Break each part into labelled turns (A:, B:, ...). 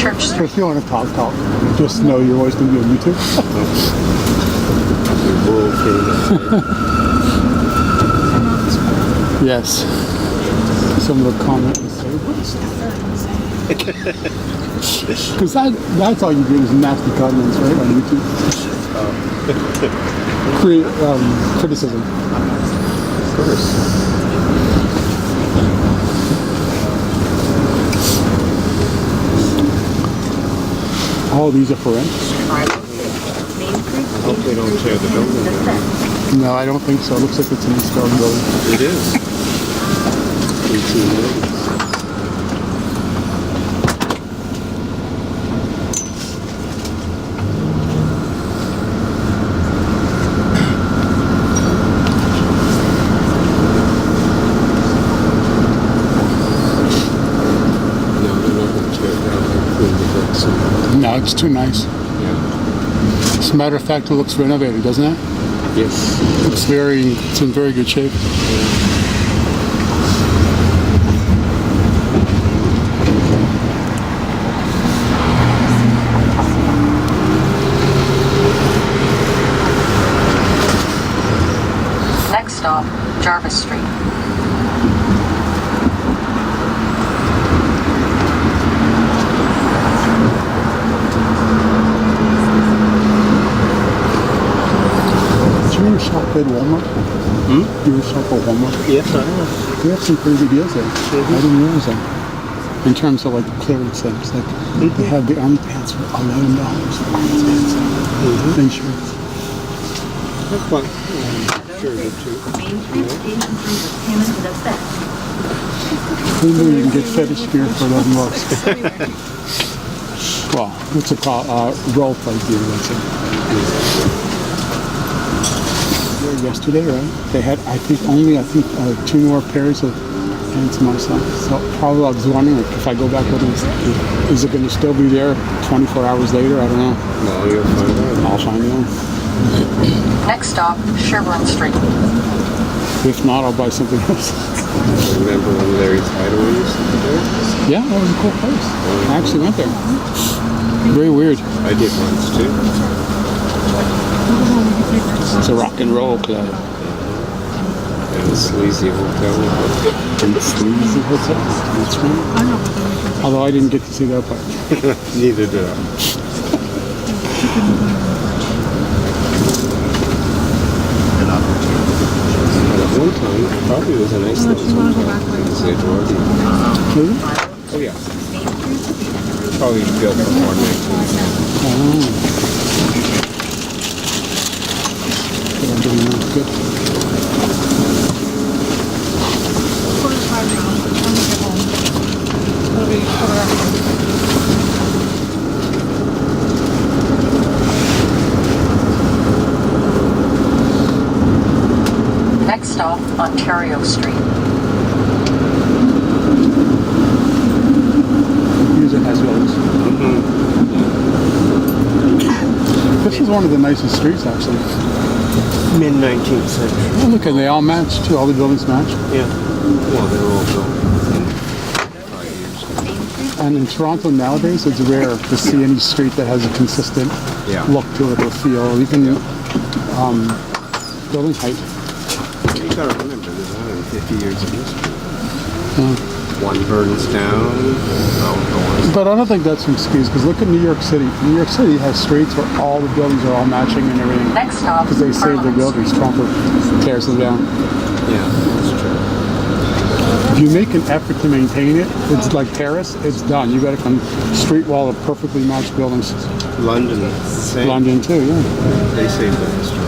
A: Church Street.
B: If you want to talk, just know you're always going to be on YouTube. Yes. Some of the comments say, because that's all you do is nasty comments, right, on YouTube. Criticism.
C: Of course.
B: All these are for rent?
C: I hope they don't tear the building down.
B: No, I don't think so. It looks like it's an historic building.
C: It is. 1880s.
B: No, it's too nice.
C: Yeah.
B: As a matter of fact, it looks renovated, doesn't it?
C: Yes.
B: It's in very good shape.
A: Next stop, Jarvis Street.
B: You shop at Walmart? You shop at Walmart?
C: Yes, I have.
B: They have some pretty good deals there. I didn't realize that. In terms of like clearance things, like they have the army pants for $11. Insurance.
C: That's fun. Sure, too.
B: Who knew you can get fetish gear for $11? Well, it's a role play gear, that's it. Yesterday, right? They had, I think, 2 more pairs of pants myself. So probably I was wondering if I go back with them, is it going to still be there 24 hours later? I don't know.
C: No, you'll find out.
B: I'll find out.
A: Next stop, Sherburne Street.
B: If not, I'll buy something else.
C: Remember when Larry's Hideaway used to be there?
B: Yeah, that was a cool place. I actually went there. Very weird.
C: I did once too.
B: It's a rock and roll club.
C: And a sleazy hotel.
B: And sleazy hotel. That's right. Although I didn't get to see that part.
C: Neither did I. At one time, it probably was a nice little hotel.
B: Really?
C: Oh yeah. Probably built before 19.
B: Good.
A: Next stop, Ontario Street.
B: User has buildings. This is one of the nicest streets, actually.
C: Mid-19th century.
B: Oh, look, and they all match too. All the buildings match.
C: Yeah. Well, they're all built within 5 years.
B: And in Toronto nowadays, it's rare to see any street that has a consistent look to it or feel, even building height.
C: You gotta remember, there's 150 years of history. One burns down,
B: but I don't think that's an excuse, because look at New York City. New York City has streets where all the buildings are all matching and everything.
A: Next stop,
B: because they save their buildings. Toronto tears them down.
C: Yeah, that's true.
B: If you make an effort to maintain it, it's like Paris, it's done. You got to come street wall of perfectly matched buildings.
C: London, same.
B: London too, yeah.
C: They save their history.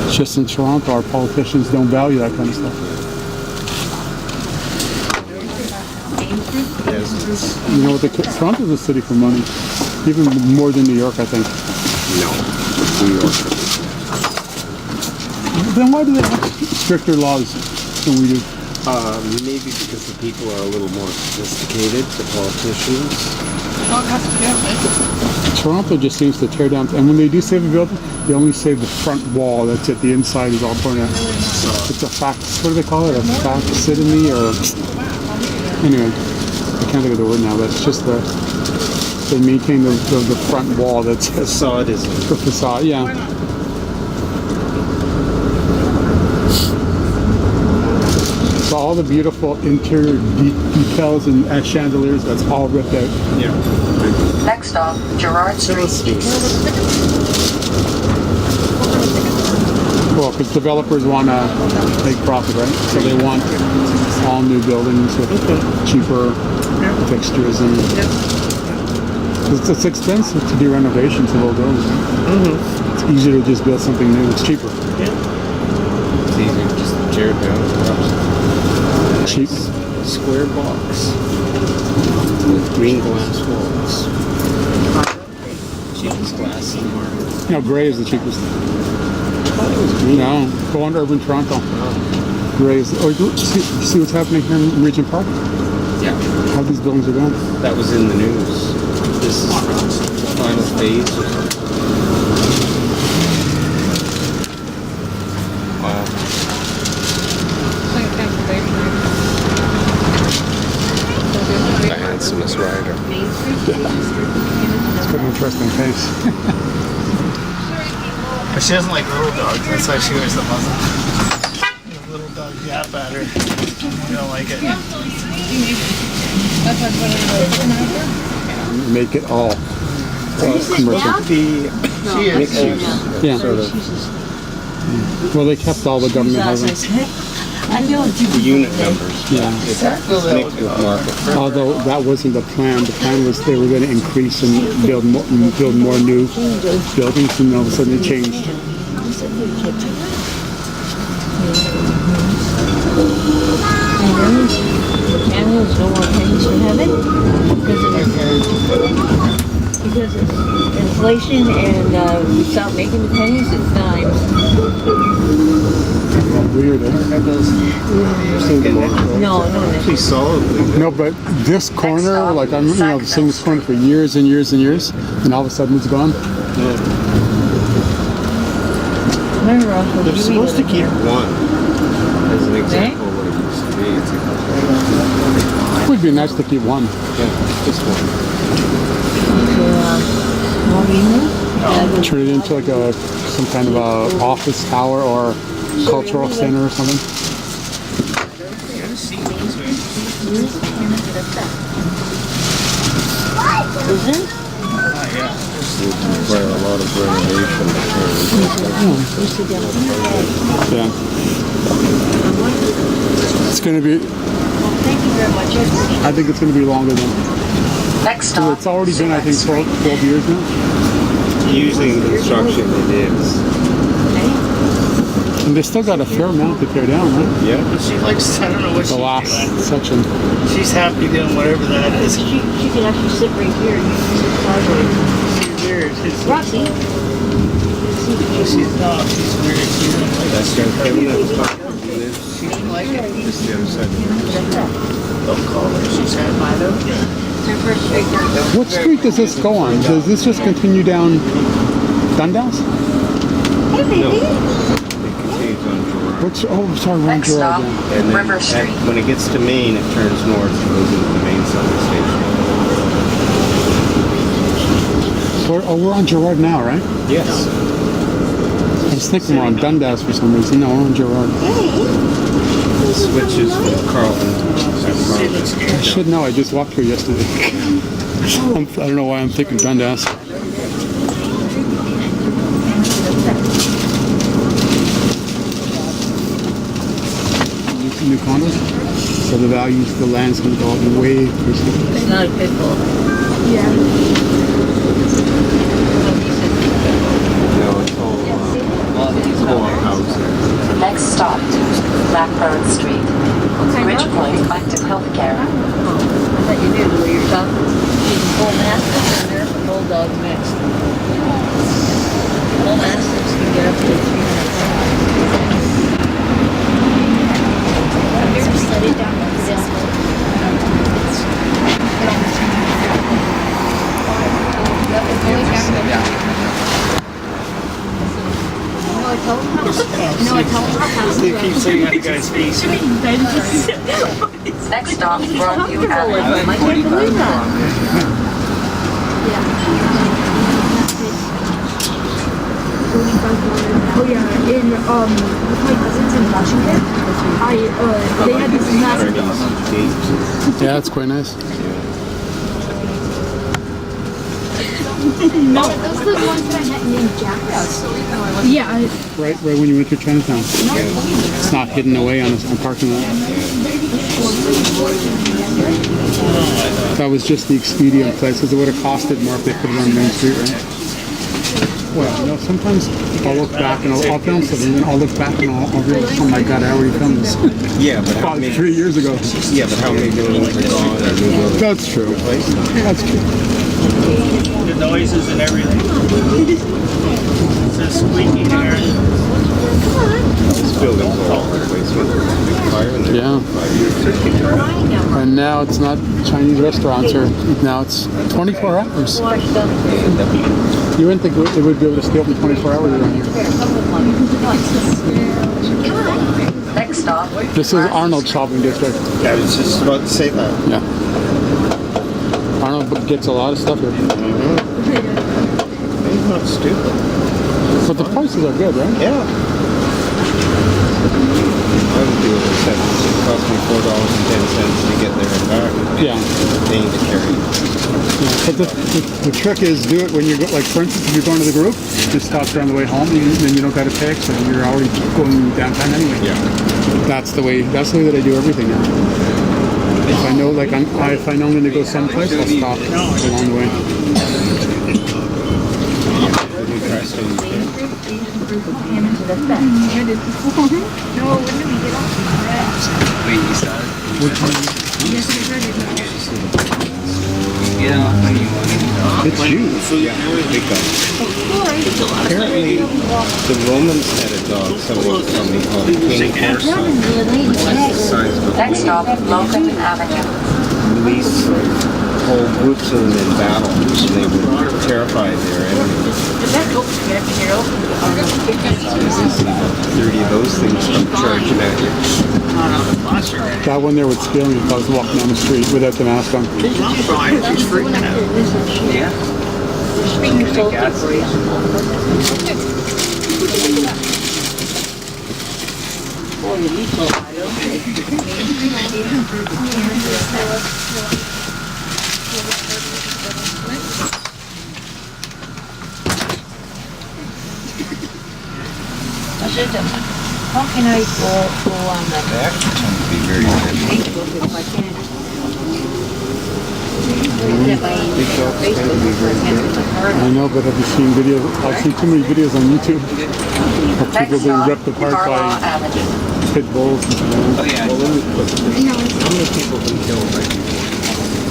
B: It's just in Toronto, our politicians don't value that kind of stuff. You know what? Toronto's a city for money, even more than New York, I think.
C: No, New York.
B: Then why do they have stricter laws than we do?
C: Maybe because the people are a little more sophisticated, the politicians.
B: Toronto just seems to tear down, and when they do save a building, they only save the front wall. That's it. The inside is all torn out. It's a fact. What do they call it? A facsimile, or anyway. I can't think of the word now, but it's just the they maintain the front wall that's
C: Facade is
B: the facade. Yeah. So all the beautiful interior details and chandeliers, that's all ripped out.
C: yeah.
A: Next stop, Gerrard Street.
B: Well, because developers want to make profit, right? So they want all new buildings with cheaper fixtures and it's expensive to do renovations of old buildings. It's easier to just build something new. It's cheaper.
C: It's easy to just tear it down.
B: Cheap.
C: Square box with green glass walls. Cheapest glass in the market.
B: You know, gray is the cheapest.
C: I thought it was green.
B: No, go under urban Toronto. Gray is. Oh, you see what's happening here in Regent Park?
C: Yeah.
B: How these buildings are going?
C: That was in the news. This is the final phase. Wow. The handsomest rider.
B: It's got an interesting face.
D: But she doesn't like little dogs, that's why she wears the muzzle. The little dog yap at her. You don't like it.
B: Make it all commercial.
C: The mixed use.
B: Yeah.
C: Sort of
B: Well, they kept all the government housing.
C: the unit numbers.
B: Yeah.
C: It's mixed with market.
B: Although that wasn't the plan. The plan was they were going to increase and build more new buildings, and all of a sudden it changed.
E: Animals don't want pennies from heaven because it's inflation and we stop making the pennies, it's dimes.
B: Weird, eh?
E: No,
C: Pretty solidly.
B: No, but this corner, like I'm, seeing this corner for years and years and years, and all of a sudden it's gone.
C: They're supposed to keep one as an example of what it used to be. It's
B: It would be nice to keep one.
C: this one.
B: Turn it into like some kind of a office tower or cultural center or something.
C: Require a lot of renovation.
B: Yeah. It's going to be.
E: Thank you very much.
B: I think it's going to be longer than.
A: Next
B: So
A: stop,
B: it's already been, I think, 12 years now.
C: Usually in construction it is.
B: And they still got a fair amount to tear down, right?
C: Yeah.
D: She likes, I don't know what
B: The
D: she's
B: last
D: doing.
B: section.
D: She's happy doing whatever that is.
E: She can actually sit right here and you can sit sideways.
D: She's weird.
E: Roxy,
D: She's not. She's weird. She doesn't like
C: That's your Kevin at the top.
D: She doesn't like it.
C: That's the other side.
D: Don't call her. She's had by them.
B: What street does this go on? Does this just continue down Dundas?
C: No. It continues on Gerrard.
B: Which, oh, sorry, we're on
A: next
B: Gerrard.
A: stop,
B: Yeah.
C: And then
A: River Street.
C: when it gets to Maine, it turns north and goes into the main subway station.
B: We're on Gerrard now, right?
C: Yes.
B: I was thinking we're on Dundas for some reason. No, we're on Gerrard.
C: It switches from Carlton to
B: I should know. I just walked here yesterday. I don't know why I'm thinking Dundas. New condos, so the values, the land's going to go up way crazy.
E: it's not a pit bull.
C: No, it's all housing.
A: Next stop, MacLeod Street. Ridgepoint Active Healthcare.
E: I thought you knew the way you're talking. She's a full mastiff and there's a bulldog mixed. Full mastiffs can get up to 300 pounds. Have you ever studied down like this?
D: They keep saying that guy's face.
A: Next stop, Broadview Avenue.
E: I can't believe that.
F: with my cousins in Washington, they had these massive dogs.
B: Yeah, it's quite nice.
F: No, those are the ones that I met named Jack. Yeah.
B: Right when you went through Chinatown. It's not hidden away on a parking lot. That was just the expedient place, because it would have costed more if they put it on Main Street, right? Well, you know, sometimes I'll look back and I'll film something, and then I'll look back and I'll realize, oh my God, I already filmed this.
C: Yeah, but how
B: About
C: many?
B: 3 years ago.
C: Yeah, but how many buildings are gone? Or new buildings?
B: That's true. That's true.
D: The noises and everything. It's a squeaky there.
C: This building's all over the place. With fire in there.
B: Yeah.
C: 5 years.
B: And now it's not Chinese restaurants, or now it's 24 hours. You wouldn't think it would be able to stay open 24 hours around here.
A: Next stop.
B: This is Arnold Shopping District.
C: Yeah, I was just about to say that.
B: Yeah. Arnold gets a lot of stuff here.
C: He's not stupid.
B: But the prices are good, right?
C: Yeah. I would do it except it cost me $4.10 to get there and back.
B: Yeah.
C: Paying to carry.
B: Yeah. But the trick is do it when you go, like for instance, if you're going to the group, just stop there on the way home, then you don't got to pay extra. You're already going downtown anyway.
C: Yeah.
B: That's the way that I do everything now. If I know, like, if I know I'm going to go someplace, I'll stop along the way. It's huge.
C: Yeah, big dog. Apparently, the Romans had a dog, somebody told me, called King Corso. That's the size of a
A: Next stop, Logan Avenue.
C: police, whole groups of them in battle, and they would terrify their enemies. 30 of those things come charging at you.
B: That one there would scare me if I was walking down the street without the mask on.
D: She's freaking out. Yeah.
E: How can I go on that
C: They actually tend to be very
E: Facebook if I can't?
C: Big dogs tend to be very
B: I know, but have you seen videos? I've seen too many videos on YouTube of people
A: Next
B: being
A: stop,
B: ripped apart
A: Carlton
B: by
A: Avenue.
B: pit bulls.
C: Oh yeah. Well, let me put this. How many people have been killed by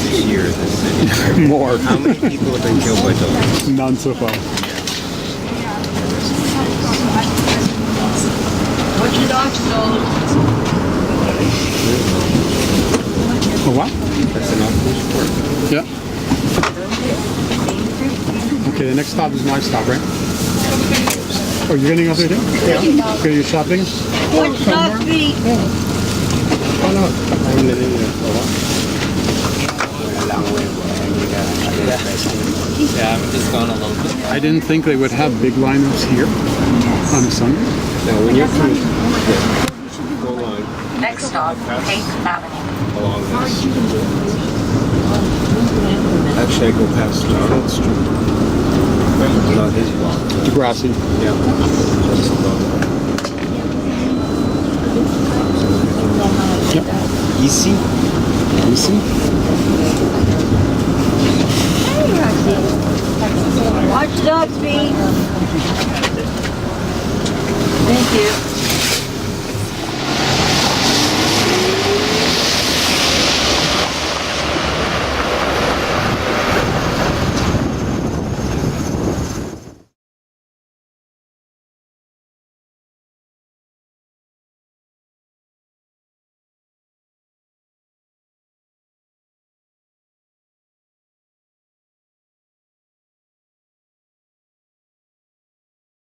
C: this year in this city?
B: More.
C: How many people have been killed by dogs?
B: None so far.
E: What's your dog sold?
B: A what?
C: That's an off-leash sport.
B: Yeah. Okay, the next stop is my stop, right? Oh, you're getting up there too? Yeah. Okay, you're shopping?
E: Which dog feet?
C: Why not? I haven't been in there for a while.
G: Yeah, I'm just going a little bit.
B: I didn't think they would have big lineups here on a Sunday.
C: Now, when you're coming, go along,
A: Next stop, 8th Avenue.
C: along this. Actually, I go past Arnold Street. Not his block.
B: Degrassi.
C: Yeah. Just above.
B: Yep.
C: Easy.
B: Easy.
E: Watch the dog's feet. Thank you.